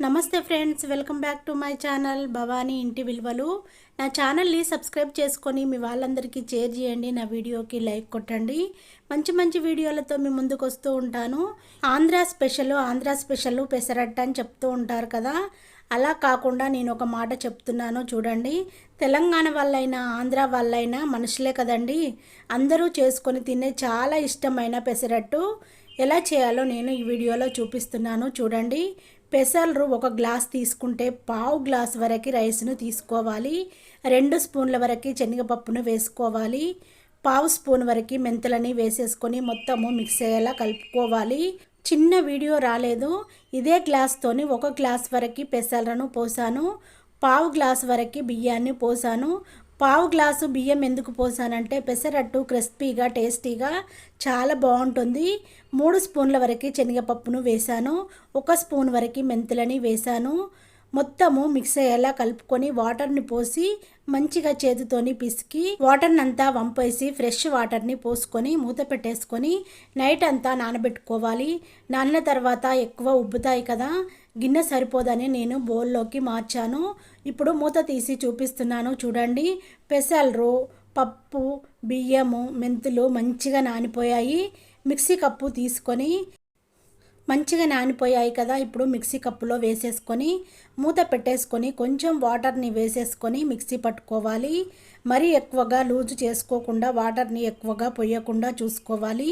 నమస్తే friends, welcome back to my channel Bhavani ఇంటి విలువలు. నా ఛానల్ని సబ్స్క్రైబ్ చేసుకొని మీ వాళ్ళందరికీ షేర్ చేయండి. నా వీడియోకి లైక్ కొట్టండి. మంచి మంచి వీడియోలతో మీ ముందుకు వస్తూ ఉంటాను. ఆంధ్ర స్పెషల్ పెసరట్టు అని చెప్తూ ఉంటారు కదా, అలా కాకుండా నేను ఒక మాట చెప్తున్నాను చూడండి. తెలంగాణ వాళ్ళైనా ఆంధ్ర వాళ్ళైనా మనుషులే కదండి. అందరూ చేసుకొని తినే చాలా ఇష్టమైన పెసరట్టు ఎలా చేయాలో నేను ఈ వీడియోలో చూపిస్తున్నాను చూడండి. పెసలు ఒక గ్లాస్ తీసుకుంటే పావు గ్లాస్ వరకు రైస్ను తీసుకోవాలి. 2 స్పూన్ల వరకు శనగపప్పును వేసుకోవాలి. పావు స్పూన్ వరకు మెంతులని వేసేసుకొని మొత్తము మిక్స్ అయ్యేలా కలుపుకోవాలి. చిన్న వీడియో రాలేదు. ఇదే గ్లాస్తోని 1 గ్లాస్ వరకు పెసలను పోసాను. పావు గ్లాస్ వరకు బియ్యాన్ని పోసాను. పావు గ్లాసు బియ్యం ఎందుకు పోసానంటే పెసరట్టు క్రిస్పీగా టేస్టీగా చాలా బాగుంటుంది. 3 స్పూన్ల వరకు శనగపప్పును వేసాను. 1 స్పూన్ వరకు మెంతులని వేసాను. మొత్తము మిక్స్ అయ్యేలా కలుపుకొని వాటర్ని పోసి మంచిగా చేతితోని పిసికి వాటర్ని అంతా వంపేసి ఫ్రెష్ వాటర్ని పోసుకొని మూత పెట్టేసుకొని నైట్ అంతా నానబెట్టుకోవాలి. నానిన తర్వాత ఎక్కువ ఉబ్బుతాయి కదా, గిన్నె సరిపోదని నేను బౌల్లోకి మార్చాను. ఇప్పుడు మూత తీసి చూపిస్తున్నాను చూడండి. పెసలు, పప్పు, బియ్యము, మెంతులు మంచిగా నానిపోయాయి. మిక్సీ కప్పు తీసుకొని మంచిగా నానిపోయాయి కదా, ఇప్పుడు మిక్సీ కప్పులో వేసేసుకొని మూత పెట్టేసుకొని కొంచెం వాటర్ని వేసేసుకొని మిక్సీ పట్టుకోవాలి. మరీ ఎక్కువగా లూజు చేసుకోకుండా వాటర్ని ఎక్కువగా పోయకుండా చూసుకోవాలి.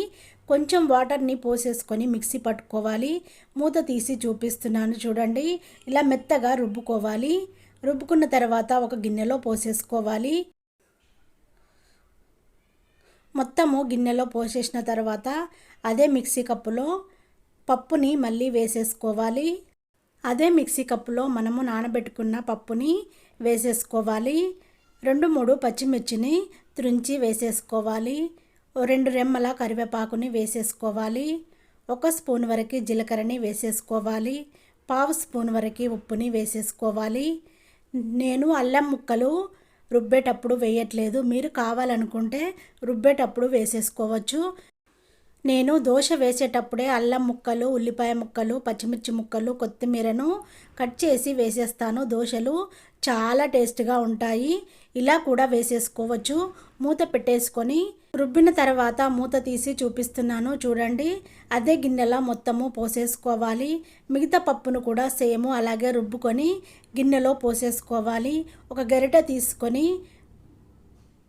కొంచెం వాటర్ని పోసేసుకొని మిక్సీ పట్టుకోవాలి. మూత తీసి చూపిస్తున్నాను చూడండి. ఇలా మెత్తగా రుబ్బుకోవాలి. రుబ్బుకున్న తర్వాత ఒక గిన్నెలో పోసేసుకోవాలి. మొత్తము గిన్నెలో పోసేసిన తర్వాత అదే మిక్సీ కప్పులో పప్పుని మళ్ళీ వేసేసుకోవాలి. అదే మిక్సీ కప్పులో మనము నానబెట్టుకున్న పప్పుని వేసేసుకోవాలి. 2-3 పచ్చిమిర్చిని తుంచి వేసేసుకోవాలి. 2 రెమ్మల కరివేపాకుని వేసేసుకోవాలి. 1 స్పూన్ వరకు జీలకర్రని వేసేసుకోవాలి. పావు స్పూన్ వరకు ఉప్పుని వేసేసుకోవాలి. నేను అల్లం ముక్కలు రుబ్బేటప్పుడు వేయట్లేదు, మీరు కావాలనుకుంటే రుబ్బేటప్పుడు వేసేసుకోవచ్చు. నేను దోశ వేసేటప్పుడే అల్లం ముక్కలు, ఉల్లిపాయ ముక్కలు, పచ్చిమిర్చి ముక్కలు, కొత్తిమీరను కట్ చేసి వేసేస్తాను. దోశలు చాలా టేస్ట్గా ఉంటాయి. ఇలా కూడా వేసేసుకోవచ్చు. మూత పెట్టేసుకొని రుబ్బిన తర్వాత మూత తీసి చూపిస్తున్నాను చూడండి. అదే గిన్నెలో మొత్తము పోసేసుకోవాలి. మిగతా పప్పును కూడా సేమ్ అలాగే రుబ్బుకొని గిన్నెలో పోసేసుకోవాలి. ఒక గరిటె తీసుకొని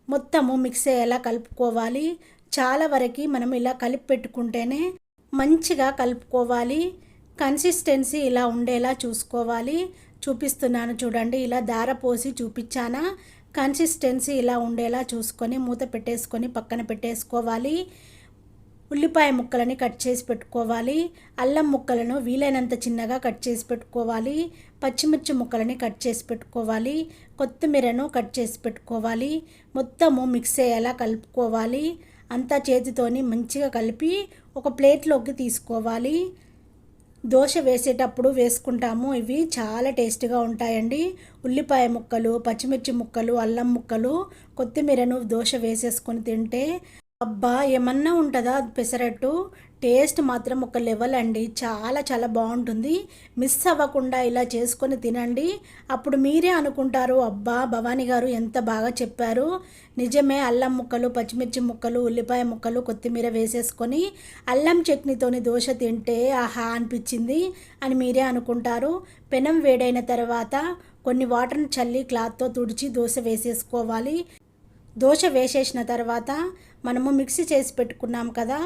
మొత్తము మిక్స్ అయ్యేలా కలుపుకోవాలి. చాలా వరకు మనం ఇలా కలిపి పెట్టుకుంటేనే మంచిగా కలుపుకోవాలి. కన్సిస్టెన్సీ ఇలా ఉండేలా చూసుకోవాలి. చూపిస్తున్నాను చూడండి. ఇలా దార పోసి చూపించానా, కన్సిస్టెన్సీ ఇలా ఉండేలా చూసుకొని మూత పెట్టేసుకొని పక్కన పెట్టేసుకోవాలి. ఉల్లిపాయ ముక్కలని కట్ చేసి పెట్టుకోవాలి. అల్లం ముక్కలను వీలైనంత చిన్నగా కట్ చేసి పెట్టుకోవాలి. పచ్చిమిర్చి ముక్కలని కట్ చేసి పెట్టుకోవాలి. కొత్తిమీరను కట్ చేసి పెట్టుకోవాలి. మొత్తము మిక్స్ అయ్యేలా కలుపుకోవాలి. అంతా చేతితోని మంచిగా కలిపి ఒక ప్లేట్లోకి తీసుకోవాలి. దోశ వేసేటప్పుడు వేసుకుంటాము. ఇవి చాలా టేస్ట్గా ఉంటాయండి. ఉల్లిపాయ ముక్కలు, పచ్చిమిర్చి ముక్కలు, అల్లం ముక్కలు, కొత్తిమీరను దోశ వేసేసుకొని తింటే అబ్బా ఏమన్నా ఉంటుందా పెసరట్టు. టేస్ట్ మాత్రం ఒక లెవెల్ అండి. చాలా చాలా బాగుంటుంది. మిస్ అవ్వకుండా ఇలా చేసుకొని తినండి. అప్పుడు మీరే అనుకుంటారు, అబ్బా భవానీ గారు ఎంత బాగా చెప్పారు. నిజమే, అల్లం ముక్కలు, పచ్చిమిర్చి ముక్కలు, ఉల్లిపాయ ముక్కలు, కొత్తిమీర వేసేసుకొని అల్లం చట్నీతోని దోశ తింటే ఆహా అనిపించింది అని మీరే అనుకుంటారు. పెనం వేడైన తర్వాత కొన్ని వాటర్ని చల్లి క్లాత్తో తుడిచి దోశ వేసేసుకోవాలి. దోశ వేసేసిన తర్వాత మనము మిక్సీ చేసి పెట్టుకున్నాం కదా,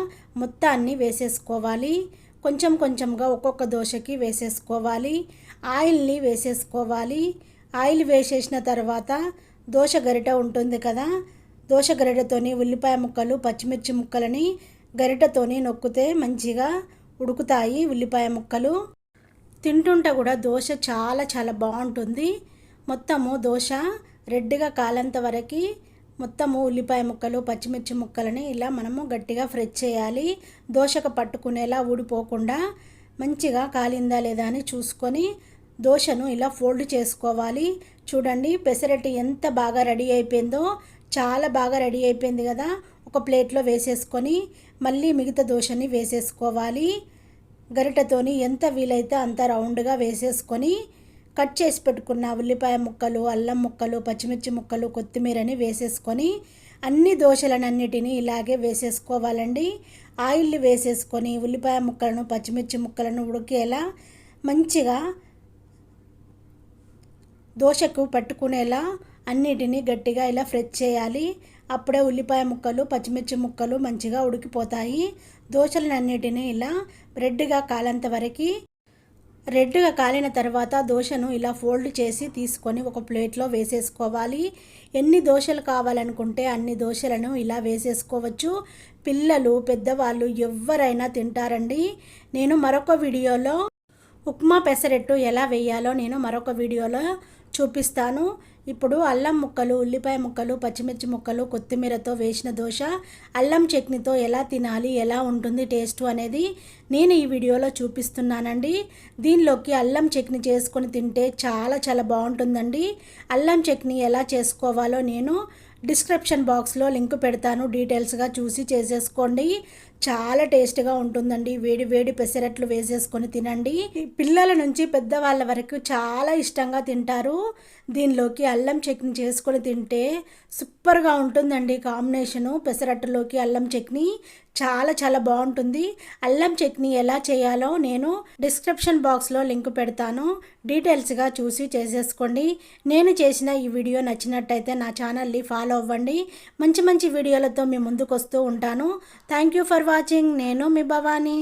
మొత్తాన్ని వేసేసుకోవాలి. కొంచెం కొంచెంగా ఒక్కొక్క దోశకి వేసేసుకోవాలి. ఆయిల్ని వేసేసుకోవాలి. ఆయిల్ వేసేసిన తర్వాత దోశ గరిటె ఉంటుంది కదా, దోశ గరిటెతోని ఉల్లిపాయ ముక్కలు, పచ్చిమిర్చి ముక్కలని గరిటెతోని నొక్కితే మంచిగా ఉడుకుతాయి ఉల్లిపాయ ముక్కలు. తింటుంటే కూడా దోశ చాలా చాలా బాగుంటుంది. మొత్తము దోశ రెడ్గా కాలేంత వరకు మొత్తము ఉల్లిపాయ ముక్కలు, పచ్చిమిర్చి ముక్కలని ఇలా మనము గట్టిగా ఫ్రై చేయాలి. దోశకు పట్టుకునేలా ఊడిపోకుండా మంచిగా కాలిందా లేదా అని చూసుకొని దోశను ఇలా ఫోల్డ్ చేసుకోవాలి. చూడండి పెసరట్టు ఎంత బాగా రెడీ అయిపోయిందో, చాలా బాగా రెడీ అయిపోయింది కదా. ఒక ప్లేట్లో వేసేసుకొని మళ్ళీ మిగతా దోశని వేసేసుకోవాలి. గరిటెతోని ఎంత వీలైతే అంత రౌండ్గా వేసేసుకొని కట్ చేసి పెట్టుకున్న ఉల్లిపాయ ముక్కలు, అల్లం ముక్కలు, పచ్చిమిర్చి ముక్కలు, కొత్తిమీరని వేసేసుకొని అన్ని దోశలన్నిటినీ ఇలాగే వేసేసుకోవాలండి. ఆయిల్ వేసేసుకొని ఉల్లిపాయ ముక్కలను, పచ్చిమిర్చి ముక్కలను ఉడికేలా మంచిగా దోశకు పట్టుకునేలా అన్నిటినీ గట్టిగా ఇలా ఫ్రై చేయాలి. అప్పుడే ఉల్లిపాయ ముక్కలు, పచ్చిమిర్చి ముక్కలు మంచిగా ఉడికిపోతాయి. దోశలన్నిటినీ ఇలా రెడ్గా కాలేంత వరకు రెడ్గా కాలిన తర్వాత దోశను ఇలా ఫోల్డ్ చేసి తీసుకొని ఒక ప్లేట్లో వేసేసుకోవాలి. ఎన్ని దోశలు కావాలనుకుంటే అన్ని దోశలను ఇలా వేసేసుకోవచ్చు. పిల్లలు, పెద్దవాళ్ళు ఎవరైనా తింటారండి. నేను మరొక వీడియోలో ఉప్మా పెసరట్టు ఎలా వేయాలో నేను మరొక వీడియోలో చూపిస్తాను. ఇప్పుడు అల్లం ముక్కలు, ఉల్లిపాయ ముక్కలు, పచ్చిమిర్చి ముక్కలు, కొత్తిమీరతో వేసిన దోశ అల్లం చట్నీతో ఎలా తినాలి, ఎలా ఉంటుంది టేస్ట్ అనేది నేను ఈ వీడియోలో చూపిస్తున్నానండి. దీనిలోకి అల్లం చట్నీ చేసుకొని తింటే చాలా చాలా బాగుంటుందండి. అల్లం చట్నీ ఎలా చేసుకోవాలో నేను డిస్క్రిప్షన్ బాక్స్లో లింక్ పెడతాను. డీటెయిల్స్గా చూసి చేసేసుకోండి. చాలా టేస్ట్గా ఉంటుందండి. వేడి వేడి పెసరట్లు వేసేసుకొని తినండి. పిల్లల నుంచి పెద్దవాళ్ళ వరకు చాలా ఇష్టంగా తింటారు. దీనిలోకి అల్లం చట్నీ చేసుకొని తింటే సూపర్గా ఉంటుందండి. కాంబినేషను పెసరట్టులోకి అల్లం చట్నీ చాలా చాలా బాగుంటుంది. అల్లం చట్నీ ఎలా చేయాలో నేను డిస్క్రిప్షన్ బాక్స్లో లింక్ పెడతాను. డీటెయిల్స్గా చూసి చేసేసుకోండి. నేను చేసిన ఈ వీడియో నచ్చినట్టయితే నా ఛానల్ని ఫాలో అవ్వండి. మంచి మంచి వీడియోలతో మీ ముందుకు వస్తూ ఉంటాను. Thank you for watching. నేను మీ భవానీ.